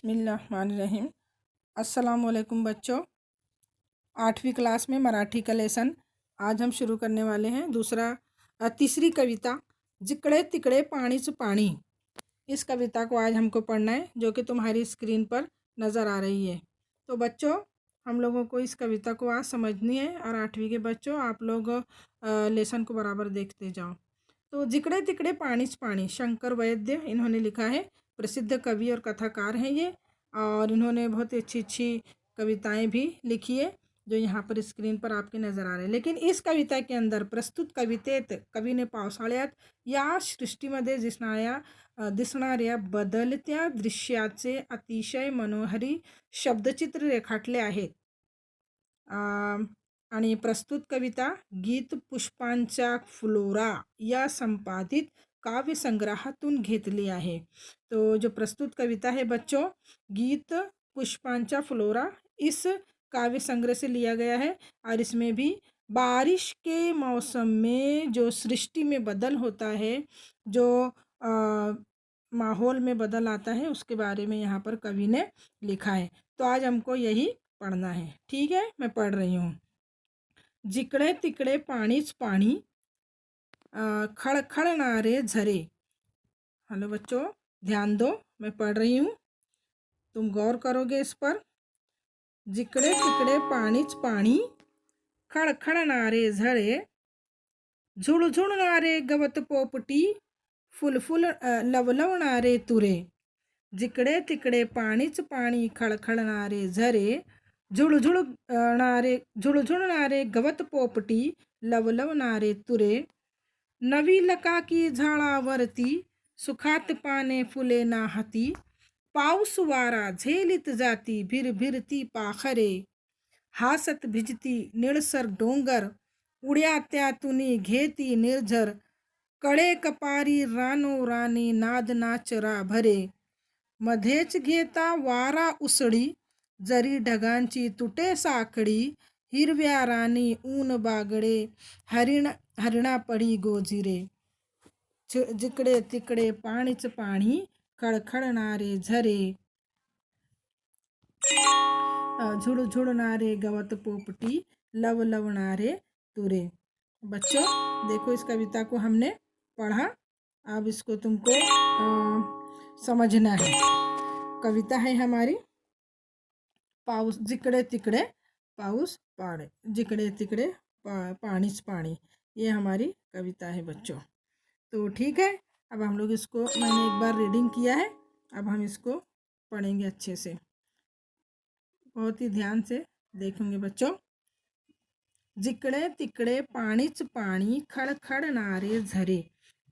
बिस्मिल्लाहिर्रहमानिर्रहीम। अस्सलामुअलैकुम बच्चों, 8वीं क्लास में मराठी का लेसन आज हम शुरू करने वाले हैं। तीसरी कविता जिकड़े तिकड़े पानीच पानी। इस कविता को आज हमको पढ़ना है, जो कि तुम्हारी स्क्रीन पर नज़र आ रही है। तो बच्चों, हम लोगों को इस कविता को आज समझनी है और 8वीं के बच्चों आप लोग लेसन को बराबर देखते जाओ। तो जिकड़े तिकड़े पानीच पानी, शंकर वैद्य इन्होंने लिखा है। प्रसिद्ध कवि और कथाकार हैं ये, और इन्होंने बहुत अच्छी अच्छी कविताएं भी लिखी है, जो यहाँ पर स्क्रीन पर आपके नज़र आ रहे हैं। लेकिन इस कविता के अंदर प्रस्तुत कवितेत कवीने पावसाळ्यात या सृष्टीमध्ये दिसणाऱ्या बदलत्या दृश्याचे अतिशय मनोहरी शब्दचित्र रेखाटले आहेत। आणि प्रस्तुत कविता गीत पुष्पांचा फ्लोरा या संपादित काव्य संग्रहातून घेतली आहे। तो जो प्रस्तुत कविता है बच्चों, गीत पुष्पांचा फ्लोरा, इस काव्य संग्रह से लिया गया है। और इसमें भी बारिश के मौसम में जो सृष्टि में बदल होता है, जो माहौल में बदल आता है, उसके बारे में यहाँ पर कवि ने लिखा है। तो आज हमको यही पढ़ना है, ठीक है। मैं पढ़ रही हूँ। जिकडे तिकडे पानीच पानी, खड़खड़नारे झरे। हेलो बच्चों, ध्यान दो, मैं पढ़ रही हूँ, तुम गौर करोगे इस पर। जिकडे तिकडे पानीच पानी, खड़खड़नारे झरे, झुळझुळणारे गवत पोपटी, फुलफुल लवलवणारे तुरे। जिकडे तिकडे पानीच पाणी, खळखळणारे झरे, झुळझुळणारे गवत पोपटी, लवलवणारे तुरे। नवी लकाकी झाडावरती, सुखात पाने फुले नाहती, पाऊस वारा झेलीत जाती, भिरभिरती पाखरे, हासत भिजती निळसर डोंगर, उड्या त्यातुनी घेती निर्झर, कळे कपारी रानोरानी नाद नाचरा भरे। मध्येच घेता वारा उसळी, जरी ढगांची तुटे साकडी, हिरव्या रानी ऊन बागडे, हरिणा पडी गोजिरे। जिकडे तिकडे पाणीच पाणी, खळखळणारे झरे, झुळझुळणारे गवत पोपटी, लवलवणारे तुरे। बच्चों देखो, इस कविता को हमने पढ़ा, अब इसको तुमको समझना है। कविता है हमारी पाऊस, जिकडे तिकडे पाऊस पाड़े, जिकडे तिकडे पानीच पानी, ये हमारी कविता है बच्चों। तो ठीक है, अब हम लोग इसको, मैंने एक बार रीडिंग किया है, अब हम इसको पढ़ेंगे अच्छे से, बहुत ही ध्यान से देखेंगे बच्चों। जिकडे तिकडे पानीच पाणी, खळखळणारे झरे।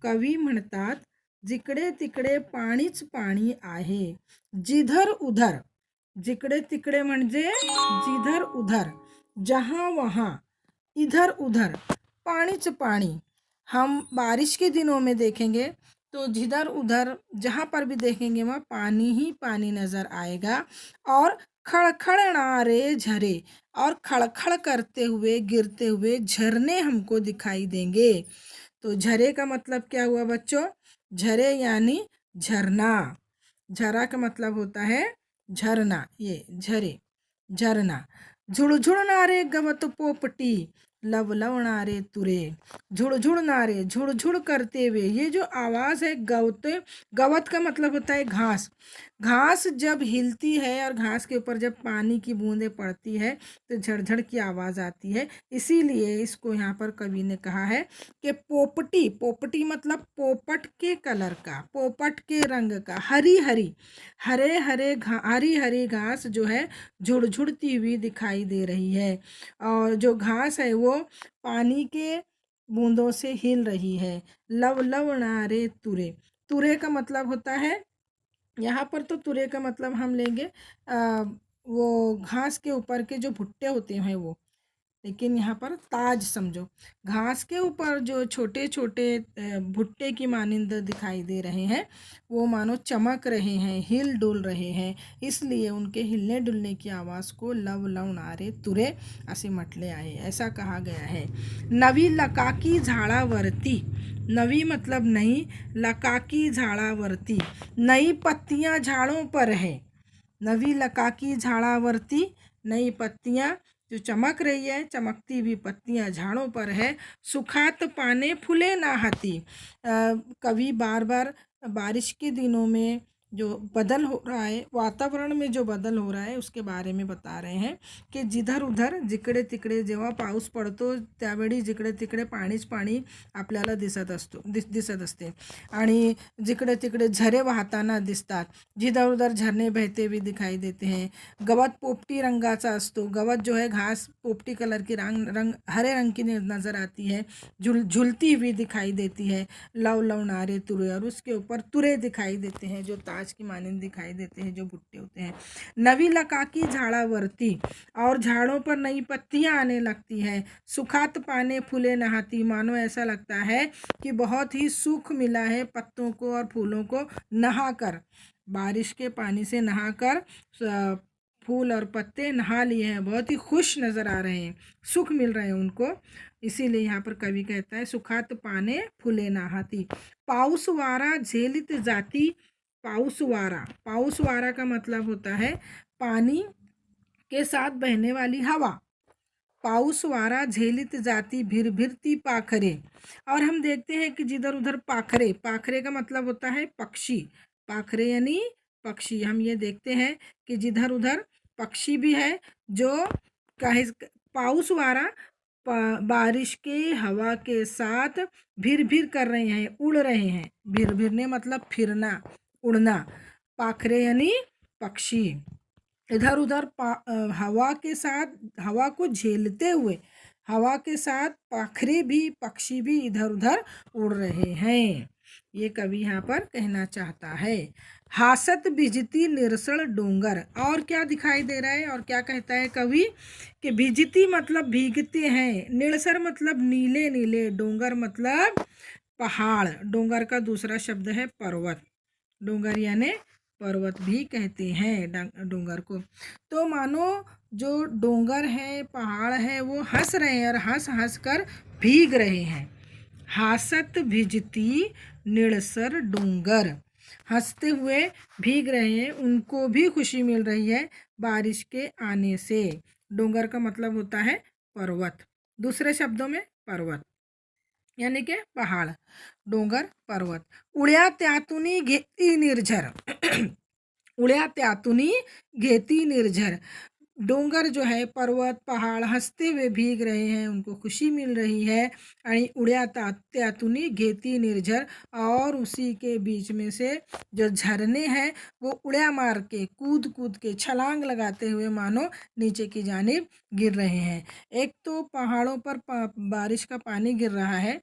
कवी म्हणतात, जिकडे तिकडे पाणीच पाणी आहे, जिधर उधर। जिकडे तिकडे म्हणजे जिधर उधर, जहाँ वहाँ, इधर उधर, पानीच पानी। हम बारिश के दिनों में देखेंगे तो जिधर उधर जहाँ पर भी देखेंगे वहाँ पानी ही पानी नज़र आएगा, और खड़खड़ारे झरे, और खड़खड़ करते हुए गिरते हुए झरने हमको दिखाई देंगे। तो झरे का मतलब क्या हुआ बच्चों? झरे यानी झरना। झरा का मतलब होता है झरना, ये झरे, झरना। झुळझुळणारे गवत पोपटी, लवलवणारे तुरे। झुळझुळनारे, झुळझुळ करते हुए, ये जो आवाज़ है गवत का मतलब होता है घास। घास जब हिलती है और घास के ऊपर जब पानी की बूंदें पड़ती है तो झड़झड़ की आवाज़ आती है। इसीलिए इसको यहाँ पर कवि ने कहा है कि पोपटी, पोपटी मतलब पोपट के कलर का, पोपट के रंग का, हरी हरी, हरी हरी घास जो है झुड़झुड़ती हुई दिखाई दे रही है, और जो घास है वो पानी के बूंदों से हिल रही है। लवलवणारे तुरे, तुरे का मतलब होता है, यहाँ पर तो तुरे का मतलब हम लेंगे वो घास के ऊपर के जो भुट्टे होते हैं वो, लेकिन यहाँ पर ताज समझो। घास के ऊपर जो छोटे छोटे भुट्टे की मानिंद दिखाई दे रहे हैं, वो मानो चमक रहे हैं, हिल डुल रहे हैं, इसलिए उनके हिलने डुलने की आवाज़ को लवलवणारे तुरे असे म्हटले आहे, ऐसा कहा गया है। नवी लकाकी झाडावरती, नवी मतलब नई, लकाकी झाड़ावरती, नई पत्तियां झाड़ों पर है। नवी लकाकी झाड़ावरती, नई पत्तियां जो चमक रही है, चमकती हुई पत्तियां झाड़ों पर है। सुखात पाने फूले नाहती, कवि बार बार बारिश के दिनों में जो बदल हो रहा है, वातावरण में जो बदल हो रहा है उसके बारे में बता रहे हैं की जिधर उधर जिकडे तिकडे जेव्हा पाऊस पडतो त्यावेळी जिकडे तिकडे पाणीच पाणी आपल्याला दिसत असते आणि जिकडे तिकडे झरे वाहताना दिसतात, जिधर उधर झरने बहते हुए दिखाई देते हैं। गवत पोपटी रंगाचा असतो, गवत जो है घास पोपटी कलर की रंग हरे रंग की नज़र आती है, झुलती हुई दिखाई देती है। लव लवनारे तुरे, और उसके ऊपर तुरे दिखाई देते हैं जो ताज की मानंद दिखाई देते हैं, जो भुट्टे होते हैं। नवी लकाकी झाड़ावरती, और झाड़ों पर नई पत्तियां आने लगती है। सुखात पाने फूले नहाती, मानो ऐसा लगता है कि बहुत ही सुख मिला है पत्तों को और फूलों को नहाकर, बारिश के पानी से नहाकर फूल और पत्ते नहा लिए हैं, बहुत ही खुश नज़र आ रहे हैं, सुख मिल रहे हैं उनको। इसीलिए यहाँ पर कवि कहता है सुखात पाने फुले नाहाती। पाऊस वारा झेलित जाती, पाऊस वारा का मतलब होता है पानी के साथ बहने वाली हवा। पाऊस वारा झेलित जाती भिर भिरती पाखरे, और हम देखते हैं कि जिधर उधर पाखरे का मतलब होता है पक्षी, पाखरे यानी पक्षी। हम ये देखते हैं कि जिधर उधर पक्षी भी है जो पाऊस वारा बारिश के हवा के साथ भिर भिर कर रहे हैं, उड़ रहे हैं। भिरने मतलब फिरना, उड़ना। पाखरे यानी पक्षी, इधर उधर हवा के साथ, हवा को झेलते हुए हवा के साथ पाखरे भी, पक्षी भी इधर उधर उड़ रहे हैं, ये कवि यहाँ पर कहना चाहता है। हासत भिजती निरसड़ डोंगर, और क्या दिखाई दे रहा है और क्या कहता है कवि कि भिजती मतलब भीगते हैं, निरसड़ मतलब नीले नीले, डोंगर मतलब पहाड़। डोंगर का दूसरा शब्द है पर्वत, डोंगर यानी पर्वत भी कहते हैं डोंगर को। तो मानो जो डोंगर है, पहाड़ है, वो हंस रहे हैं और हंस हंस कर भीग रहे हैं। हासत भिजती निरसर डोंगर, हंसते हुए भीग रहे हैं, उनको भी खुशी मिल रही है बारिश के आने से। डोंगर का मतलब होता है पर्वत, दूसरे शब्दों में पर्वत यानी कि पहाड़, डोंगर पर्वत। उड्या त्यातुनी घेती निर्झर उड्या त्यातुनी घेती निर्झर, डोंगर जो है, पर्वत पहाड़ हंसते हुए भीग रहे हैं, उनको खुशी मिल रही है। आणि उड्या त्यातुनी घेती निर्झर, और उसी के बीच में से जो झरने हैं वो उड्या मार के, कूद कूद के, छलांग लगाते हुए मानो नीचे की जानिब गिर रहे हैं। एक तो पहाड़ों पर बारिश का पानी गिर रहा है,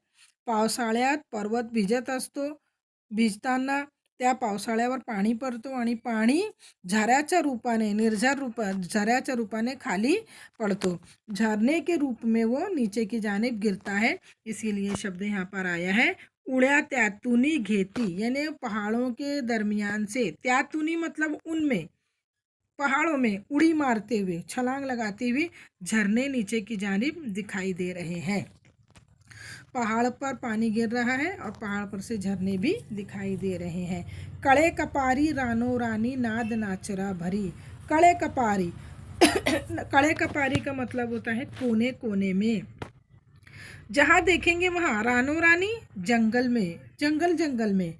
पावसाळ्यात पर्वत भिजत असतो, भिजताना त्या पावसाळ्यावर पाणी पडतो आणि पाणी झऱ्याच्या रूपाने, झऱ्याच्या रूपाने खाली पड़तो, झरने के रूप में वो नीचे की जानिब गिरता है। इसीलिए शब्द यहाँ पर आया है उड्या त्यातुनी घेती, यानी पहाड़ों के दरमियान से, त्यातुनी मतलब उनमें, पहाड़ों में उड़ी मारते हुए, छलांग लगाते हुए झरने नीचे की जानिब दिखाई दे रहे हैं। पहाड़ पर पानी गिर रहा है और पहाड़ पर से झरने भी दिखाई दे रहे हैं। कड़े कपारी रानो रानी नाद नाचरा भरी, कड़े कपारी कड़े कपारी का मतलब होता है कोने कोने में, जहाँ देखेंगे वहाँ रानो रानी जंगल में, जंगल में,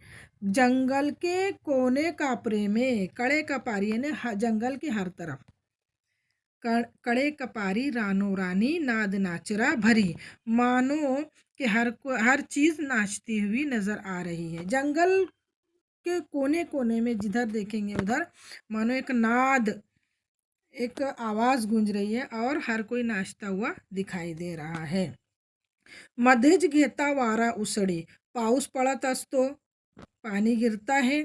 जंगल के कोने कापरे में, कड़े कपारी यानी जंगल के हर तरफ। कड़े कपारी रानो रानी नाद नाचरा भरी, मानो कि हर चीज़ नाचती हुई नज़र आ रही है। जंगल के कोने कोने में जिधर देखेंगे उधर मानो एक नाद, एक आवाज़ गूंज रही है और हर कोई नाचता हुआ दिखाई दे रहा है। मध्येच घेता वारा उसळी, पाऊस पडत असतो, पाणी गिरता है,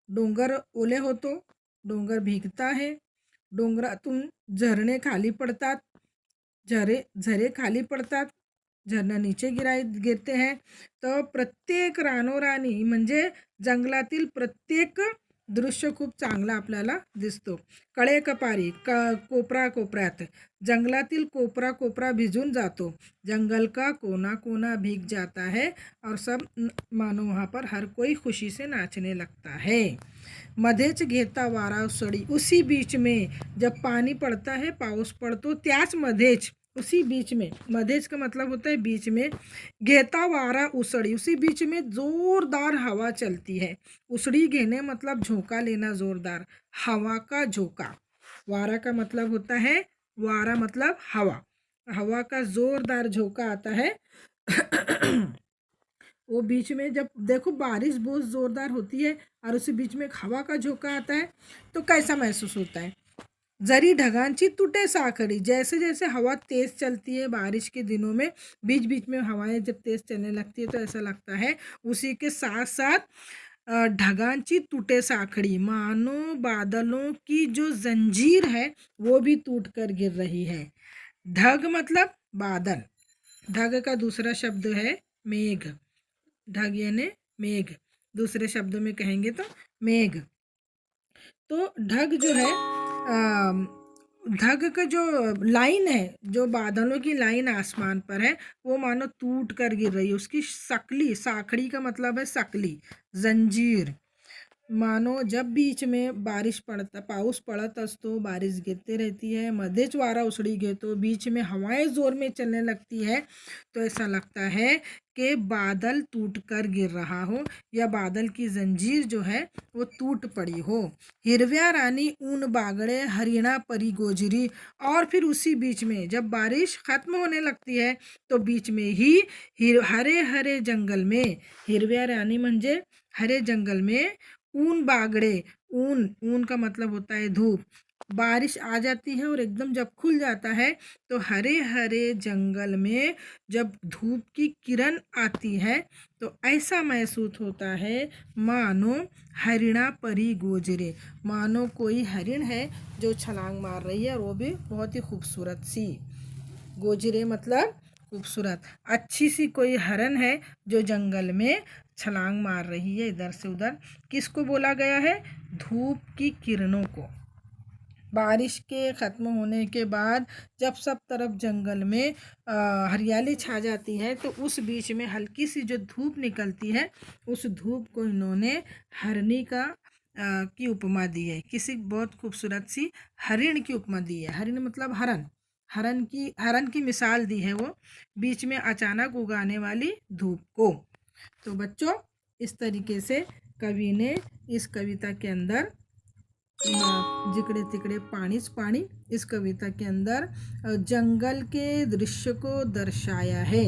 डोंगर ओले होतो, डोंगर भीगता है, डोंगरातून झरने खाली पडतात, झरे खाली पडतात, झरना नीचे गिरते हैं। तो प्रत्येक रानोरानी म्हणजे जंगलातील प्रत्येक दृश्य खूप चांगला आपल्याला दिसतो. कळेकपारी कोपरा कोपऱ्यात, जंगलातील कोपरा कोपरा भिजून जातो. जंगल का कोना कोना भीग जाता है और सब मानो वहाँ पर हर कोई खुशी से नाचने लगता है. मध्येच घेता वारा उसळी, उसी बीच में जब पानी पड़ता है, पाऊस पड़तो त्याच मध्येच, उसी बीच में, मध्येच का मतलब होता है बीच में, घेता वारा उसड़ी, उसी बीच में जोरदार हवा चलती है. उसड़ी घेने मतलब झोंका लेना जोरदार, हवा का झोंका. वारा का मतलब होता है, वारा मतलब हवा, हवा का जोरदार झोंका आता है. वो बीच में जब देखो बारिश बहुत ज़ोरदार होती है और उसी बीच में एक हवा का झोंका आता है तो कैसा महसूस होता है. जरी ढगांची तुटे साखड़ी, जैसे जैसे हवा तेज़ चलती है बारिश के दिनों में, बीच बीच में हवाएं जब तेज़ चलने लगती है तो ऐसा लगता है उसी के साथ साथ ढगांची टूटे साखड़ी, मानो बादलों की जो जंजीर है वो भी टूट कर गिर रही है. ढग मतलब बादल, ढग का दूसरा शब्द है मेघ, ढग यानी मेघ, दूसरे शब्दों में कहेंगे तो मेघ. तो ढग जो है ढग का जो लाइन है, जो बादलों की लाइन आसमान पर है, वो मानो टूट कर गिर रही है. उसकी शकली, साखड़ी का मतलब है शकली, जंजीर. मानो जब बीच में बारिश पड़ता, पाऊस पड़त असतो, बारिश गिरते रहती है, मध्येच वारा उसड़ी घेतो, बीच में हवाएं जोर में चलने लगती है तो ऐसा लगता है कि बादल टूट कर गिर रहा हो या बादल की जंजीर जो है वो टूट पड़ी हो. हिरव्या रानी ऊन बागड़े हरिणा परी गोजरी, और फिर उसी बीच में जब बारिश खत्म होने लगती है तो बीच में ही हरे हरे जंगल में, हिरव्या रानी म्हणजे हरे जंगल में, ऊन बागड़े, ऊन, ऊन का मतलब होता है धूप, बारिश आ जाती है और एकदम जब खुल जाता है तो हरे हरे जंगल में जब धूप की किरण आती है तो ऐसा महसूस होता है मानो हरिणा परी गोजरे, मानो कोई हरिण है जो छलांग मार रही है और वो भी बहुत ही खूबसूरत सी. गोजरे मतलब खूबसूरत, अच्छी सी कोई हरन है जो जंगल में छलांग मार रही है इधर से उधर. किसको बोला गया है? धूप की किरणों को. बारिश के ख़त्म होने के बाद जब सब तरफ जंगल में हरियाली छा जाती है तो उस बीच में हल्की सी जो धूप निकलती है, उस धूप को इन्होंने हरनी का की उपमा दी है, किसी बहुत खूबसूरत सी हरिण की उपमा दी है. हरिण मतलब हरन, हरन की मिसाल दी है वो बीच में अचानक उगाने वाली धूप को. तो बच्चों, इस तरीके से कवि ने इस कविता के अंदर जिकड़े तिकड़े पानीच पानी, इस कविता के अंदर जंगल के दृश्य को दर्शाया है.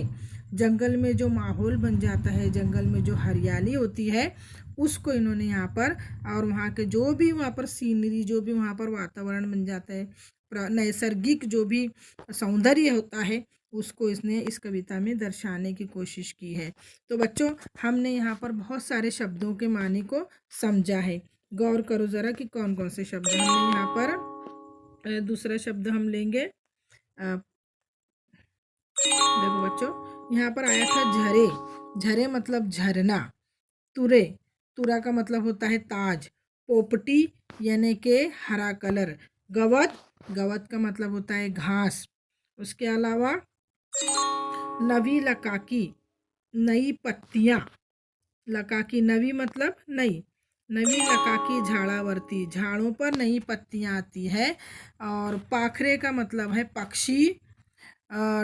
जंगल में जो माहौल बन जाता है, जंगल में जो हरियाली होती है उसको इन्होंने यहाँ पर, और वहाँ के जो भी वहाँ पर सीनरी, जो भी वहाँ पर वातावरण बन जाता है, नैसर्गिक जो भी सौंदर्य होता है उसको इसने इस कविता में दर्शाने की कोशिश की है. तो बच्चों, हमने यहाँ पर बहुत सारे शब्दों के मानी को समझा है. गौर करो ज़रा कि कौन कौन से शब्द हमने यहाँ पर. दूसरा शब्द हम लेंगे, देखो बच्चों, यहाँ पर आया था झरे, झरे मतलब झरना. तुरे, तुरा का मतलब होता है ताज. पोपटी यानी के हरा कलर. गवत, गवत का मतलब होता है घास. उसके अलावा नवी लकाकी, नई पत्तियाँ. लकाकी, नवी मतलब नई, नवी लकाकी झाड़ावरती, झाड़ों पर नई पत्तियाँ आती है. और पाखरे का मतलब है पक्षी.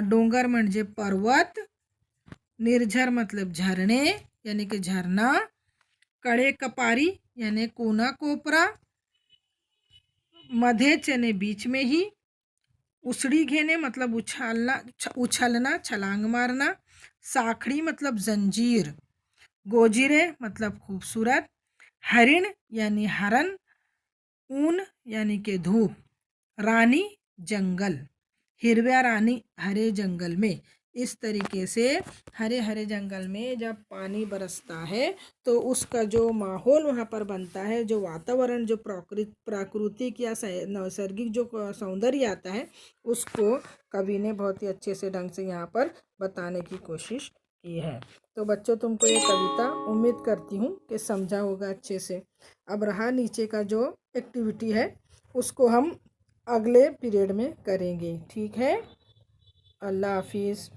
डोंगर म्हणजे पर्वत. निर्झर मतलब झरने यानी कि झरना. कड़े कपारी यानी कोना कोपरा. मध्येच यानी बीच में ही. उसड़ी घेने मतलब उछालना, उछलना, छलांग मारना. साखड़ी मतलब जंजीर. गोजिरे मतलब खूबसूरत. हरिण यानी हरन. ऊन यानी के धूप. रानी जंगल, हिरव्या रानी हरे जंगल में. इस तरीके से हरे हरे जंगल में जब पानी बरसता है तो उसका जो माहौल वहाँ पर बनता है, जो वातावरण, जो प्राकृतिक या नैसर्गिक जो सौंदर्य आता है उसको कवि ने बहुत ही अच्छे से ढंग से यहाँ पर बताने की कोशिश की है. तो बच्चों तुमको ये कविता उम्मीद करती हूँ कि समझा होगा अच्छे से। अब रहा नीचे का जो एक्टिविटी है उसको हम अगले पीरियड में करेंगे, ठीक है। अल्लाह हाफिज़।